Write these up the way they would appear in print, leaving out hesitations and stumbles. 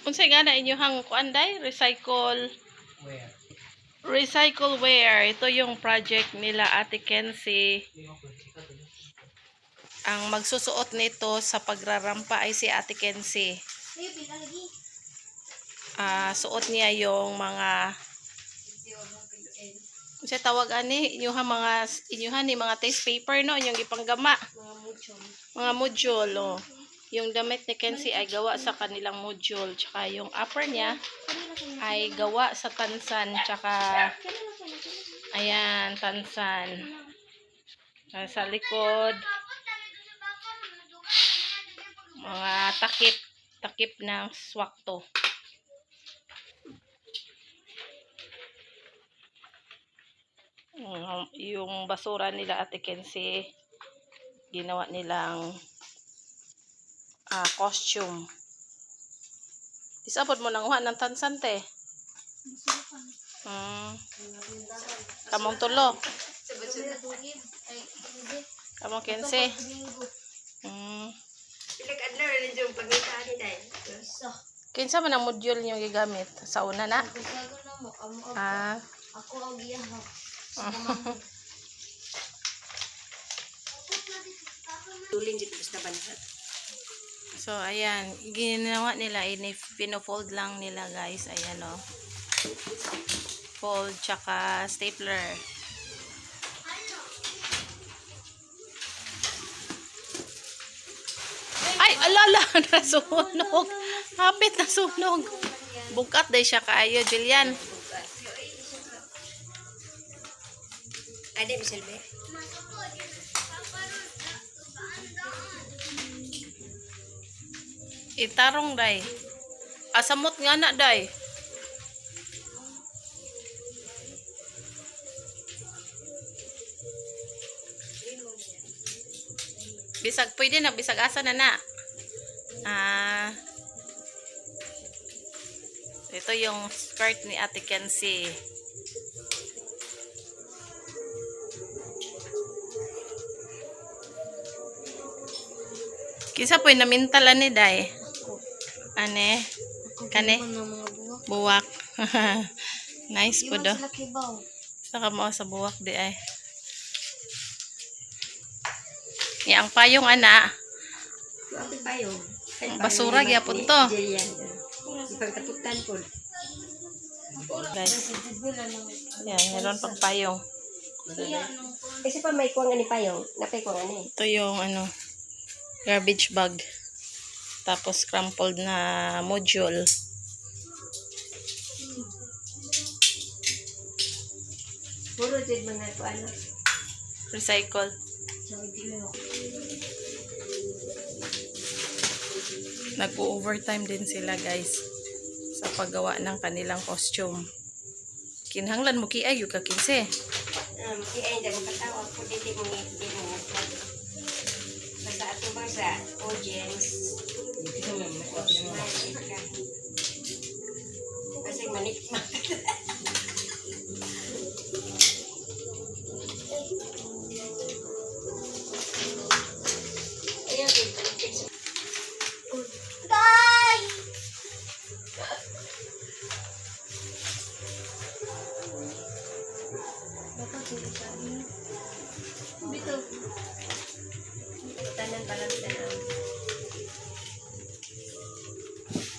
Unsay gana inyohang kuanday? Recycle wear. Ito yung project nila Ate Kenzie. Ang magsusuot nito sa pagrarampa ay si Ate Kenzie. Suot niya yung mga kasi tawag ani inyuhan ni mga taste paper no, yung ipanggama. Mga module oh. Yung damit ni Kenzie ay gawa sa kanilang module, tsaka yung upper niya ay gawa sa tansan, tsaka ayan, tansan. Sa likod mga takip ng swakto. Yung basura nila Ate Kenzie ginawa nilang costume. Isabot mo nanguha ng tansan te. Kamong tulo. Kamong Kenzie. Kinsa man ang module niyo gigamit sa una na? Ako ang giyahap. So ayan, ginawa nila pino-fold lang nila guys. Ayan o. Fold tsaka stapler. Ay, alala, nasunog. Hapit nasunog. Bukat day siya kaayo, Julian. Ade Miselbe. Itarong day. Asamot nga na day. Bisag pwede na, bisag asa na na. Ito yung skirt ni Ate Kenzie. Kisa po namintalan ni day. Ane? Kane? Buwak. Nice po do. Saka mo sa buwak di ay. Yang payong ana. Basura gyapon to. Guys. Yan, meron pang payong. Kasi pa may kuwang ani payong, napay kuwang ani. Ito yung garbage bag. Tapos crumpled na module. Puro jud mga kuan. Recycle. Nag-overtime din sila guys sa paggawa ng kanilang costume. Kinahanglan mo kiayo ka Kenzie. Kiay da makatawa ko dili mo basta ato ba sa audience. Kasi manik.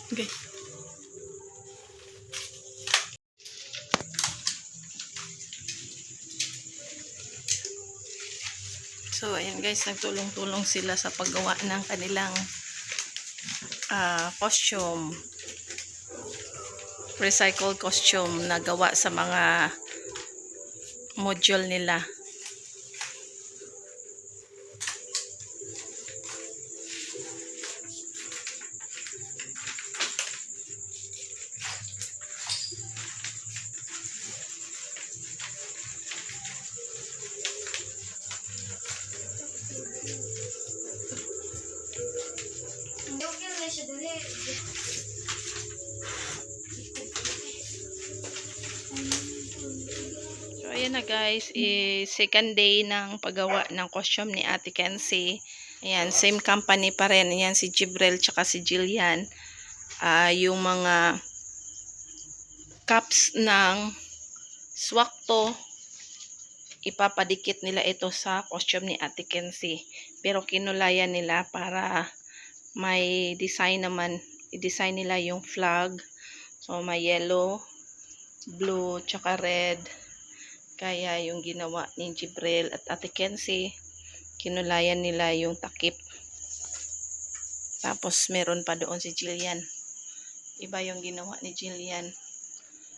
Okay. So ayan guys, nagtulong-tulong sila sa paggawa ng kanilang costume. Recycled costume na gawa sa mga module nila. So ayan na guys, second day ng paggawa ng costume ni Ate Kenzie. Ayan, same company pa rin. Ayan si Jibril tsaka si Jillian. yung mga cups ng swakto, ipapadikit nila ito sa costume ni Ate Kenzie. Pero kinulayan nila para may design naman. I-design nila yung flag. So, may yellow, blue, tsaka red. Kaya yung ginawa ni Jibril at Ate Kenzie, kinulayan nila yung takip. Tapos, meron pa doon si Jillian. Iba yung ginawa ni Jillian.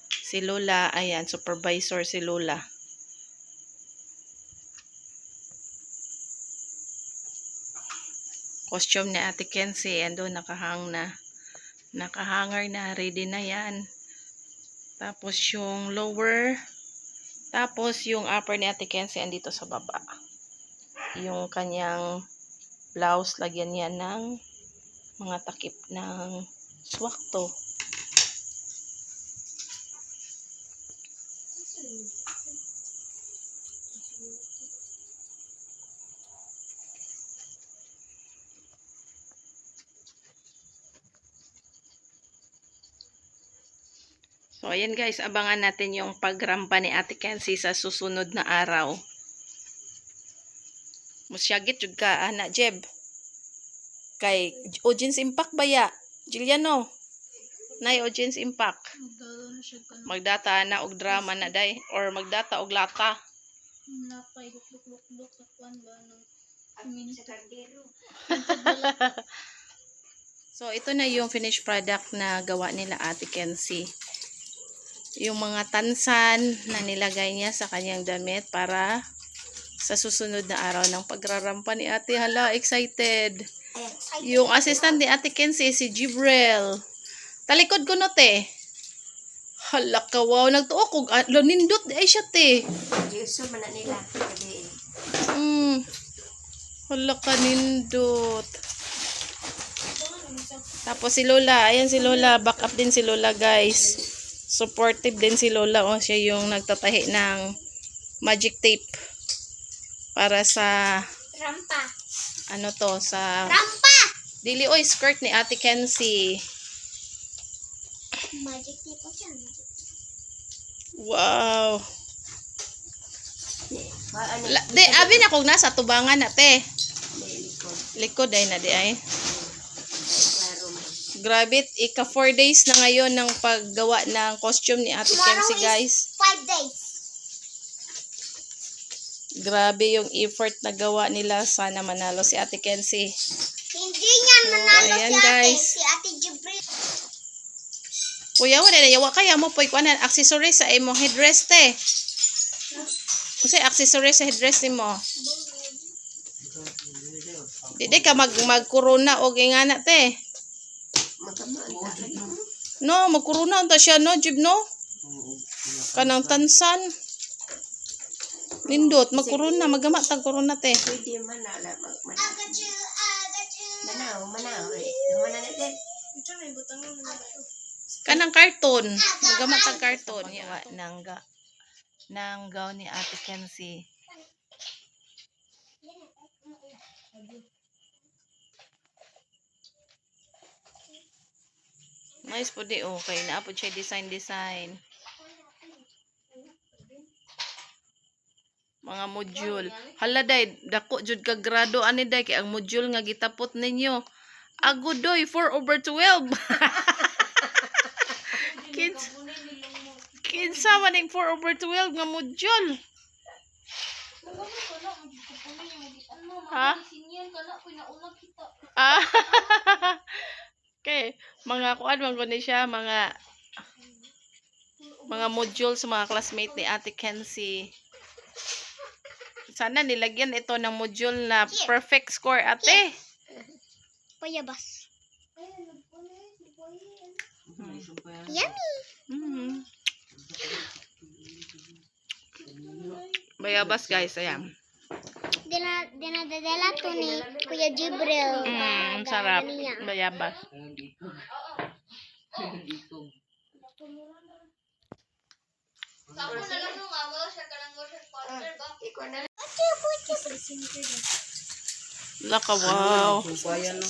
Si Lola, ayan, supervisor si Lola. Costume ni Ate Kenzie, ando nakahanger na, ready na yan. Tapos yung lower, tapos yung upper ni Ate Kenzie andito sa baba. Yung kanyang blouse, lagyan niya ng mga takip ng swakto. So, ayan guys, abangan natin yung pagrampa ni Ate Kenzie sa susunod na araw. Musyagit jud ka, anak Jeb. Kay, audience impact ba ya? Juliano? Nay, audience impact. Magdata na og drama na day. Or magdata og lata. So, ito na yung finished product na gawa nila Ate Kenzie. Yung mga tansan na nilagay niya sa kanyang damit para sa susunod na araw ng pagrarampa ni Ate. Hala, excited. Yung assistant ni Ate Kenzie, si Jibril. Talikod ko no, te. Hala ka, wow. Nagtuo ko. Nindot di ay siya, te. Gusto man na nila. Hala ka, nindot. Tapos si Lola. Ayan si Lola. Back up din si Lola, guys. Supportive din si Lola. O, siya yung nagtatahi ng magic tape. Para sa... Rampa. Ano to? Sa... Rampa! Dili, oy, skirt ni Ate Kenzie. Magic tape po siya. Wow. Di, abi na kung nasa tubangan na, te. Likod ay na, di ay. Grabe, ika 4 days na ngayon ng paggawa ng costume ni Ate Kenzie, guys. 5 days. Grabe yung effort na gawa nila. Sana manalo si Ate Kenzie. Hindi niyan manalo ayan, si Ate. guys. Si Ate Jibril. Kuya, wala na yawa kaya mo po ikuanan accessories sa imong headdress, te. Kasi accessories sa headdress ni mo. Di ka mag-corona o gingana, te. No, magkuruna unta siya, no, Jib, no? Kanang tansan. Lindot, magkuruna, magamat tag kuruna, te. Pwede manala. Manaw. Kanang karton. Magamat tag karton. Nang gown ni Ate Kenzie. Nice po di, okay. Naapod siya design. Mga module. Hala day, dako jud ka grado ani day kay ang module nga gitapot ninyo. Agudoy 4/12. Kinsa man ning 4/12 nga module. Ha? Ah. Okay, mga kuan man guni siya, mga module sa mga classmate ni Ate Kenzie. Sana nilagyan ito ng module na perfect score, ate. Payabas. Yummy. Bayabas, guys, ayan. Dinadala to ni Kuya Jibril. Sarap. Bayabas. Hala ka, wow. Sumpayan no.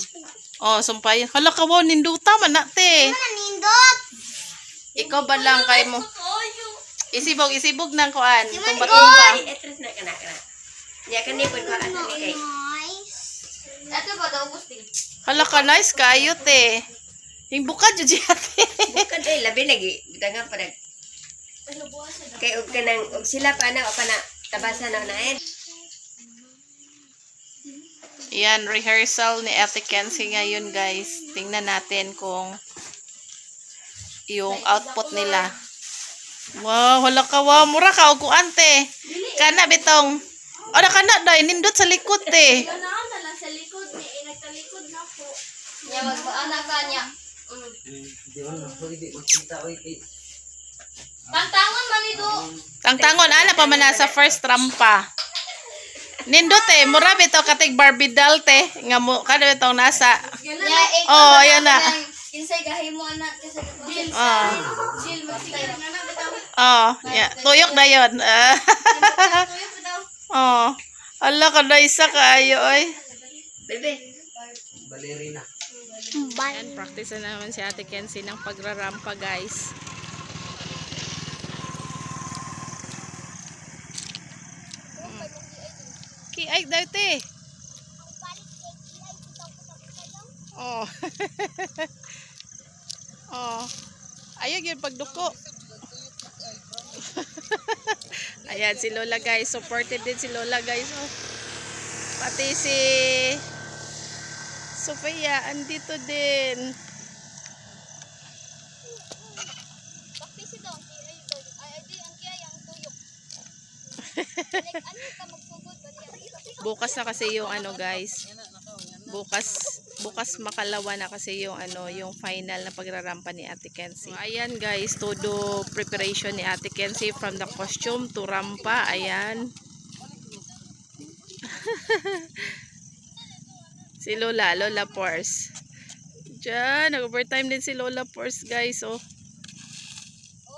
Oh, sumpayan. Hala ka, wow, ninduta man na, te. Nindot! Ikaw ba lang kay mo? Isibog ng kuan. Tumba-tumba. Etres na ka na. Niya ka ni pud ko ano kay. Ato ba daw gusto? Hala ka, nice kayo, te. Yung bukad yun siya, te. Bukan ay labi lagi. Bitanga pa nag. Kay og kanang og sila pa na o pa na tabasa na naen. Yan, rehearsal ni Ate Kenzie ngayon, guys. Tingnan natin kung yung output nila. Wow, wala ka, wow. Mura ka, og ante. Kana, bitong. O, nakana, doy. Nindot sa likod, te. Ganahan na lang sa likod ni nagtalikod na po. Nya magbaana ka niya. Di man pwede makita oy kay. Pantangon man ito. Tangtangon, ana pa man nasa first rampa. Nindot, te. Mura, bito, katig Barbie doll, te. Nga mo, kada bitong nasa. Oh, ayan na. Kinsay gahimo anak kasi Jill. Oh. Jill magsigil na na bitaw. Oh, yeah. Tuyok na yun. Tuyo pa daw. Oh. Ala ka na isa kaayo, oy. Bebe. Balerina. Ayan, practice na naman si Ate Kenzie ng pagrarampa, guys. Kiay daw, te. Oh. Oh. Ayun yun, pagduko. Ayan, si Lola, guys. Supported din si Lola, guys. Oh. Pati si Sofia, andito din. Bakpisi daw ay daw. Ay di ang kiyay ang tuyok. Ano ka magsugod ba diya? Bukas na kasi yung ano, guys. Bukas makalawa na kasi yung ano, yung final na pagrarampa ni Ate Kenzie. So, ayan, guys, todo preparation ni Ate Kenzie from the costume to rampa. Ayan. Si Lola Force. Diyan, nag-overtime din si Lola Force, guys, oh.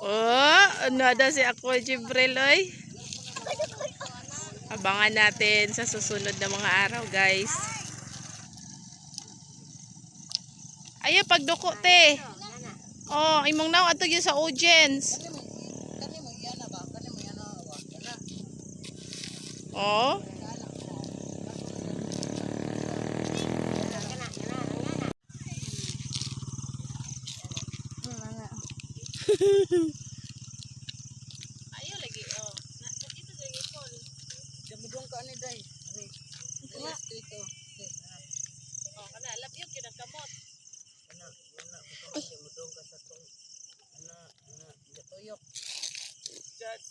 Oh, nada si ako, Jibril, oy. Abangan natin sa susunod na mga araw, guys. Ayo, pagduko, te. Oh, imong naw ato yun sa audience. Oh. Ayo lagi, oh. Ito lagi pon. Gamudong ka ni day. Ani. Dito. Oh, kana labyo kinang kamot. Ana gamudong ka sa tong. Ana tuyok. Just